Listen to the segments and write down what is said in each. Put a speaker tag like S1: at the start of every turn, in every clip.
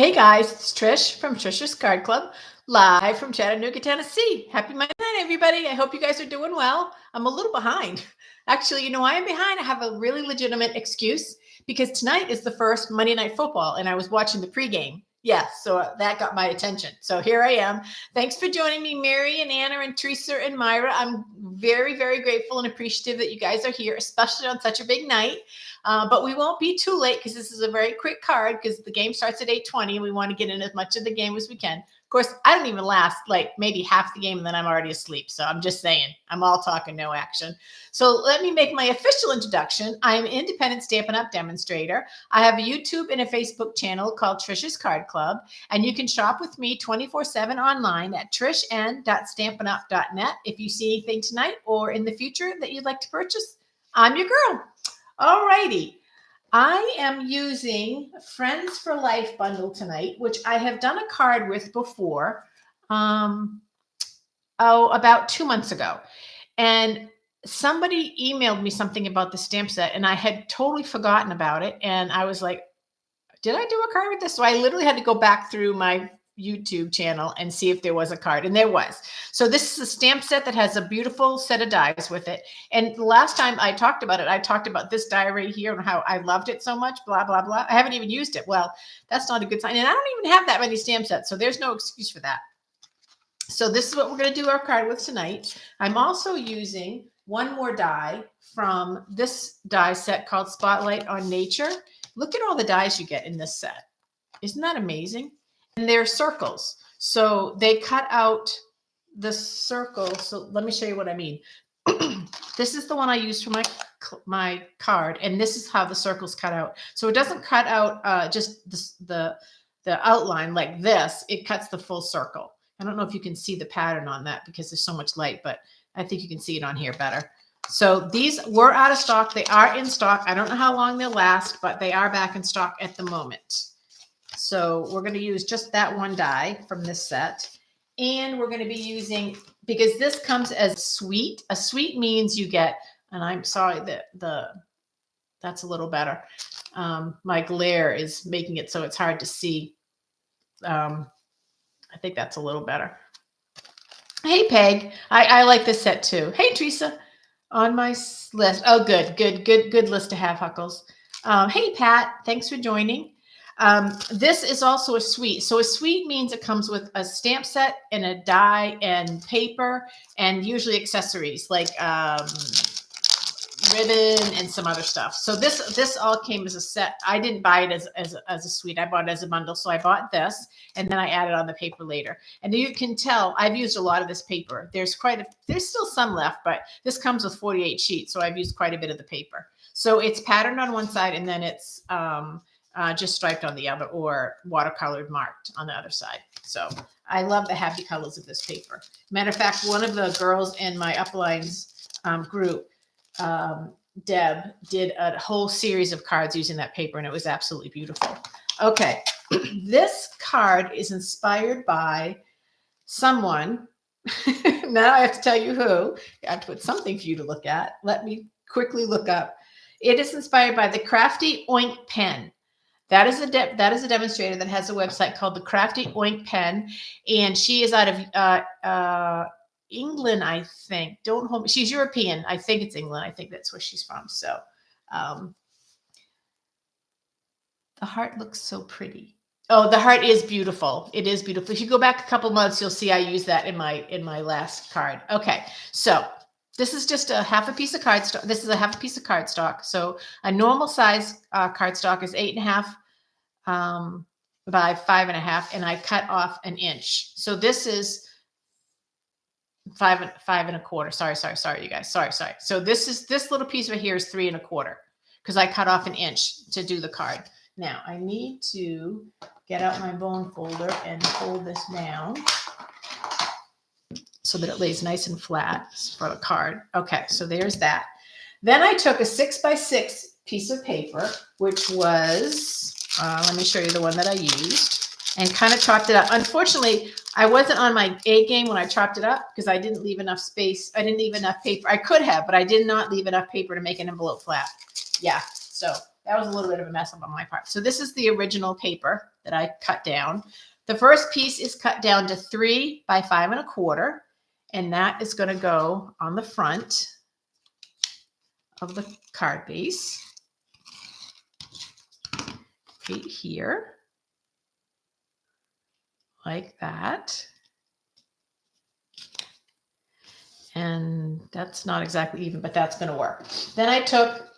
S1: Hey guys, it's Trish from Trisha's Card Club, live from Chattanooga, Tennessee. Happy Monday night, everybody. I hope you guys are doing well. I'm a little behind. Actually, you know why I'm behind? I have a really legitimate excuse because tonight is the first Monday Night Football and I was watching the pregame. Yeah, so that got my attention. So here I am. Thanks for joining me, Mary and Anna and Teresa and Myra. I'm very, very grateful and appreciative that you guys are here, especially on such a big night. But we won't be too late because this is a very quick card because the game starts at 8:20 and we want to get in as much of the game as we can. Of course, I don't even last like maybe half the game and then I'm already asleep. So I'm just saying, I'm all talking, no action. So let me make my official introduction. I'm an independent Stampin' Up! Demonstrator. I have a YouTube and a Facebook channel called Trisha's Card Club, and you can shop with me 24/7 online at trishan.stampinup.net. If you see anything tonight or in the future that you'd like to purchase, I'm your girl. All righty. I am using Friends for Life bundle tonight, which I have done a card with before, about 2 months ago. And somebody emailed me something about the stamp set, and I had totally forgotten about it. And I was like, did I do a card with this? So I literally had to go back through my YouTube channel and see if there was a card, and there was. So this is a stamp set that has a beautiful set of dies with it. And the last time I talked about it, I talked about this die right here and how I loved it so much, blah, blah, blah. I haven't even used it. Well, that's not a good sign. And I don't even have that many stamp sets, so there's no excuse for that. So this is what we're going to do our card with tonight. I'm also using one more die from this die set called Spotlight on Nature. Look at all the dies you get in this set. Isn't that amazing? And they're circles. So they cut out the circle. So let me show you what I mean. This is the one I used for my card, and this is how the circle's cut out. So it doesn't cut out just the outline like this. It cuts the full circle. I don't know if you can see the pattern on that because there's so much light, but I think you can see it on here better. So these were out of stock. They are in stock. I don't know how long they'll last, but they are back in stock at the moment. So we're going to use just that one die from this set. And we're going to be using, because this comes as sweet. A sweet means you get, and I'm sorry that that's a little better. My glare is making it so it's hard to see. I think that's a little better. Hey, Peg. I like this set too. Hey, Teresa. On my list. Oh, good list to have, Huckles. Hey, Pat. Thanks for joining. This is also a suite. So a suite means it comes with a stamp set and a die and paper and usually accessories like ribbon and some other stuff. So this all came as a set. I didn't buy it as a suite. I bought it as a bundle. So I bought this and then I added on the paper later. And you can tell I've used a lot of this paper. There's still some left, but this comes with 48 sheets. So I've used quite a bit of the paper. So it's patterned on one side and then it's just striped on the other or watercolored marked on the other side. So I love the happy colors of this paper. Matter of fact, one of the girls in my Uplines group, Deb, did a whole series of cards using that paper, and it was absolutely beautiful. Okay, this card is inspired by someone. Now I have to tell you who. I have to put something for you to look at. Let me quickly look up. It is inspired by the Crafty Oink Pen. That is a demonstrator that has a website called the Crafty Oink Pen, and she is out of England, I think. Don't hold me. She's European. I think it's England. I think that's where she's from. So the heart looks so pretty. Oh, the heart is beautiful. It is beautiful. If you go back a couple months, you'll see I used that in my last card. Okay, so this is just a half a piece of cardstock. This is a half a piece of cardstock. So a normal size cardstock is 8.5 by 5.5, and I cut off an inch. So this is 5.25. Sorry, you guys. Sorry. So this little piece right here is 3.25 because I cut off an inch to do the card. Now I need to get out my bone folder and fold this down so that it lays nice and flat for the card. Okay, so there's that. Then I took a 6x6 piece of paper, which was, let me show you the one that I used, and kind of chopped it up. Unfortunately, I wasn't on my A game when I chopped it up because I didn't leave enough space. I didn't leave enough paper. I could have, but I did not leave enough paper to make an envelope flat. Yeah, so that was a little bit of a mess up on my part. So this is the original paper that I cut down. The first piece is cut down to 3 by 5 1/4, and that is going to go on the front of the card base right here, like that. And that's not exactly even, but that's going to work. Then I took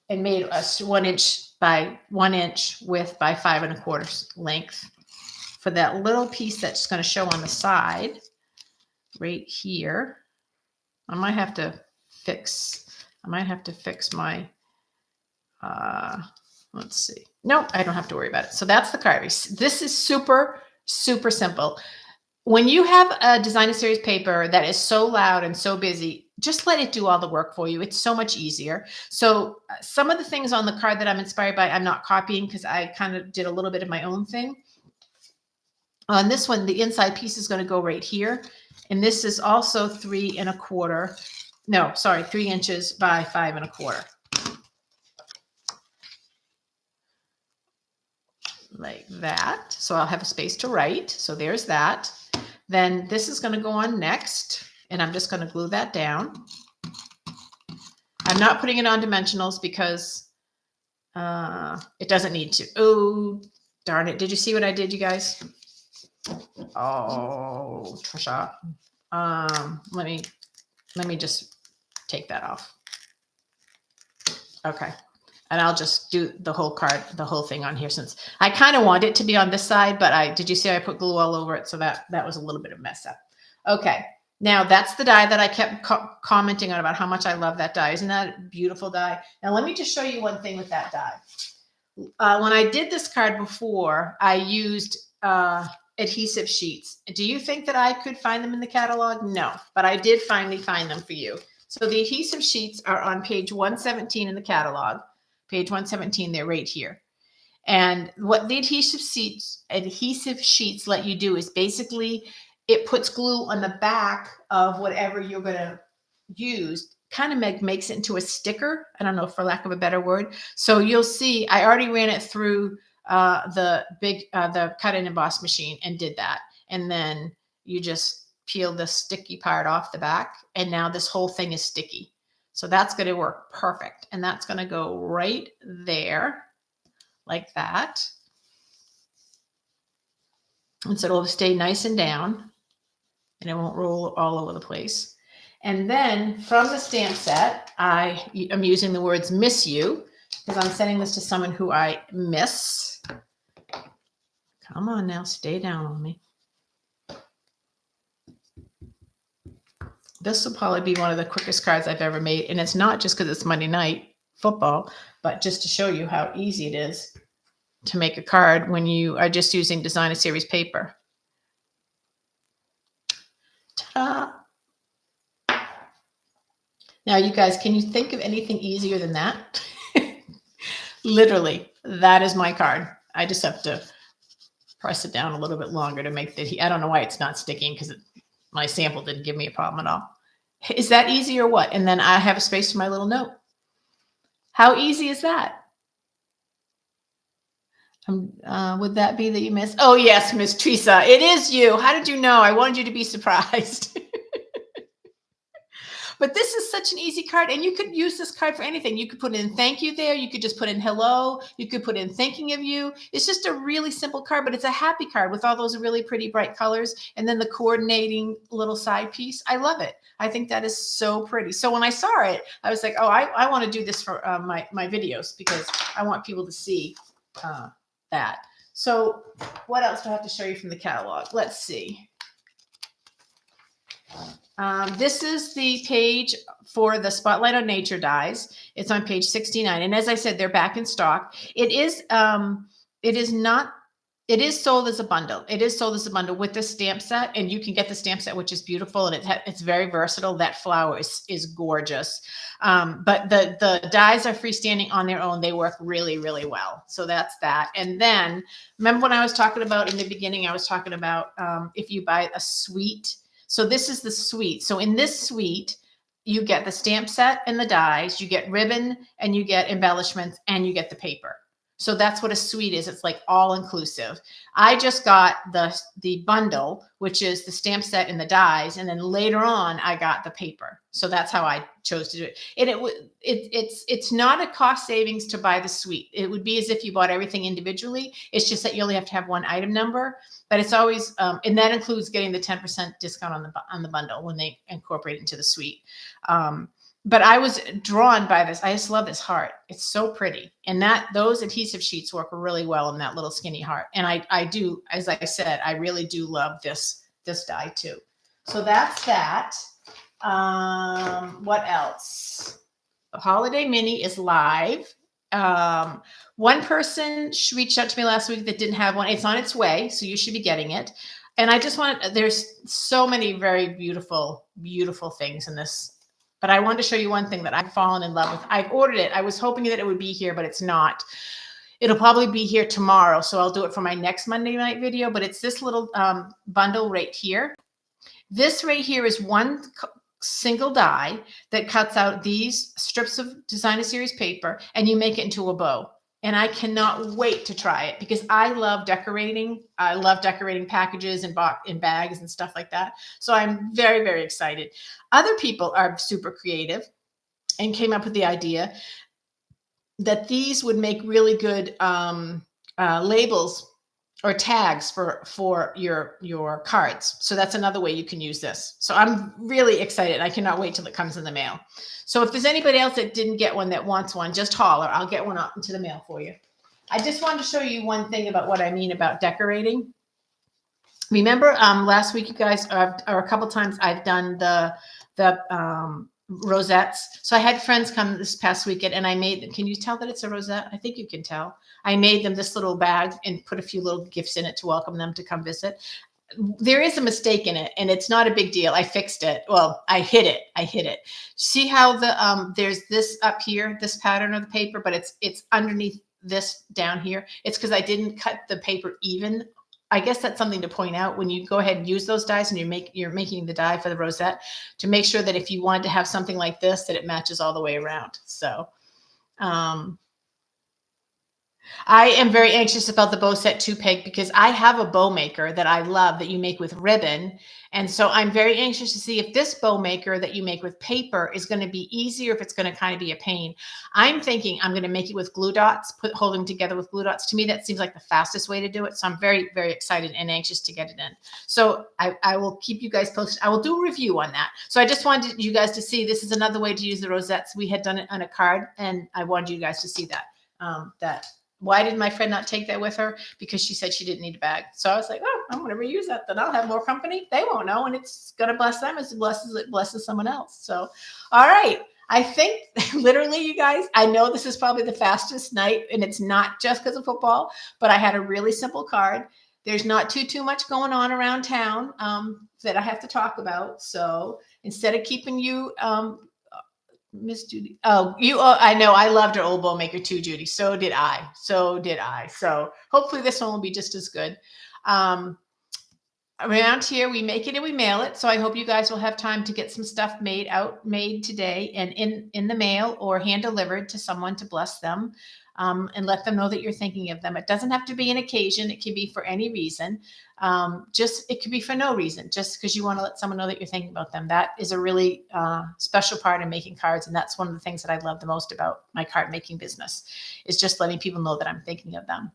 S1: and made a 1 inch by 1 inch width by 5 1/4 length for that little piece that's going to show on the side right here. I might have to fix my, let's see. No, I don't have to worry about it. So that's the card base. This is super, super simple. When you have a designer series paper that is so loud and so busy, just let it do all the work for you. It's so much easier. So some of the things on the card that I'm inspired by, I'm not copying because I kind of did a little bit of my own thing. On this one, the inside piece is going to go right here. And this is also 3 1/4. No, sorry, 3 inches by 5 1/4. Like that. So I'll have a space to write. So there's that. Then this is going to go on next, and I'm just going to glue that down. I'm not putting it on dimensionals because it doesn't need to. Oh, darn it. Did you see what I did, you guys? Oh, Trisha. Let me just take that off. Okay. And I'll just do the whole card, the whole thing on here, since I kind of want it to be on this side, but did you see I put glue all over it? So that was a little bit of mess up. Okay. Now that's the die that I kept commenting on about how much I love that die. Isn't that a beautiful die? Now let me just show you one thing with that die. When I did this card before, I used adhesive sheets. Do you think that I could find them in the catalog? No, but I did finally find them for you. So the adhesive sheets are on page 117 in the catalog. Page 117, they're right here. And what the adhesive sheets let you do is basically it puts glue on the back of whatever you're going to use, kind of makes it into a sticker. I don't know, for lack of a better word. So you'll see, I already ran it through the cut and emboss machine and did that. And then you just peel the sticky part off the back. And now this whole thing is sticky. So that's going to work perfect. And that's going to go right there like that. And so it'll stay nice and down and it won't roll all over the place. And then from the stamp set, I am using the words miss you because I'm sending this to someone who I miss. Come on now, stay down on me. This will probably be one of the quickest cards I've ever made. And it's not just because it's Monday night football, but just to show you how easy it is to make a card when you are just using designer series paper. Ta-da! Now, you guys, can you think of anything easier than that? Literally, that is my card. I just have to press it down a little bit longer to make I don't know why it's not sticking because my sample didn't give me a problem at all. Is that easy or what? And then I have a space for my little note. How easy is that? Would that be that you miss? Oh, yes, Miss Teresa. It is you. How did you know? I wanted you to be surprised. But this is such an easy card, and you could use this card for anything. You could put in thank you there. You could just put in hello. You could put in thinking of you. It's just a really simple card, but it's a happy card with all those really pretty bright colors and then the coordinating little side piece. I love it. I think that is so pretty. So when I saw it, I was like, oh, I want to do this for my videos because I want people to see that. So what else do I have to show you from the catalog? Let's see. This is the page for the Spotlight on Nature dies. It's on page 69. And as I said, they're back in stock. It is sold as a bundle. It is sold as a bundle with the stamp set, and you can get the stamp set, which is beautiful. And it's very versatile. That flower is gorgeous. But the dies are freestanding on their own. They work really, really well. So that's that. And then remember when I was talking about in the beginning, I was talking about if you buy a suite. So this is the suite. So in this suite, you get the stamp set and the dies, you get ribbon and you get embellishments and you get the paper. So that's what a suite is. It's like all inclusive. I just got the bundle, which is the stamp set and the dies, and then later on I got the paper. So that's how I chose to do it. And it's not a cost savings to buy the suite. It would be as if you bought everything individually. It's just that you only have to have one item number, but it's always and that includes getting the 10% discount on the bundle when they incorporate it into the suite. But I was drawn by this. I just love this heart. It's so pretty. And those adhesive sheets work really well in that little skinny heart. And I do, as I said, I really do love this die too. So that's that. What else? Holiday Mini is live. One person reached out to me last week that didn't have one. It's on its way, so you should be getting it. And I just there's so many very beautiful, beautiful things in this. But I wanted to show you one thing that I've fallen in love with. I've ordered it. I was hoping that it would be here, but it's not. It'll probably be here tomorrow, so I'll do it for my next Monday night video. But it's this little bundle right here. This right here is one single die that cuts out these strips of designer series paper, and you make it into a bow. And I cannot wait to try it because I love decorating. I love decorating packages and bags and stuff like that. So I'm very, very excited. Other people are super creative and came up with the idea that these would make really good labels or tags for your cards. So that's another way you can use this. So I'm really excited. I cannot wait till it comes in the mail. So if there's anybody else that didn't get one that wants one, just holler. I'll get one out into the mail for you. I just wanted to show you one thing about what I mean about decorating. Remember last week, you guys, or a couple times I've done the rosettes. So I had friends come this past weekend and I made them. Can you tell that it's a rosette? I think you can tell. I made them this little bag and put a few little gifts in it to welcome them to come visit. There is a mistake in it and it's not a big deal. I fixed it. Well, I hid it. See how there's this up here, this pattern of the paper, but it's underneath this down here. It's because I didn't cut the paper even. I guess that's something to point out when you go ahead and use those dies and you're making the die for the rosette, to make sure that if you wanted to have something like this, that it matches all the way around. So I am very anxious about the bow set too, Peg, because I have a bow maker that I love that you make with ribbon. And so I'm very anxious to see if this bow maker that you make with paper is going to be easier, if it's going to kind of be a pain. I'm thinking I'm going to make it with glue dots, hold them together with glue dots. To me, that seems like the fastest way to do it. So I'm very, very excited and anxious to get it in. So I will keep you guys posted. I will do a review on that. So I just wanted you guys to see this is another way to use the rosettes. We had done it on a card and I wanted you guys to see that. Why did my friend not take that with her? Because she said she didn't need a bag. So I was like, oh, I'm going to reuse that. Then I'll have more company. They won't know. And it's going to bless them as it blesses someone else. So, all right. I think literally, you guys, I know this is probably the fastest night and it's not just because of football, but I had a really simple card. There's not too much going on around town that I have to talk about. So instead of keeping you, Miss Judy. I know. I loved her old bow maker too, Judy. So did I. So hopefully this one will be just as good. Around here, we make it and we mail it. So I hope you guys will have time to get some stuff made today and in the mail or hand delivered to someone to bless them. And let them know that you're thinking of them. It doesn't have to be an occasion. It can be for any reason. It could be for no reason, just because you want to let someone know that you're thinking about them. That is a really special part of making cards. And that's one of the things that I love the most about my card making business, is just letting people know that I'm thinking of them.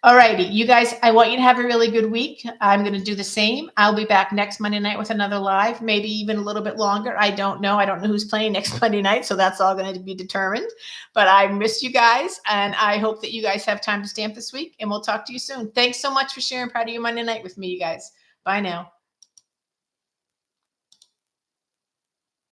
S1: All righty, you guys, I want you to have a really good week. I'm going to do the same. I'll be back next Monday night with another live, maybe even a little bit longer. I don't know. I don't know who's playing next Monday night, so that's all going to be determined. But I miss you guys, and I hope that you guys have time to stamp this week, and we'll talk to you soon. Thanks so much for sharing part of your Monday night with me, you guys. Bye now.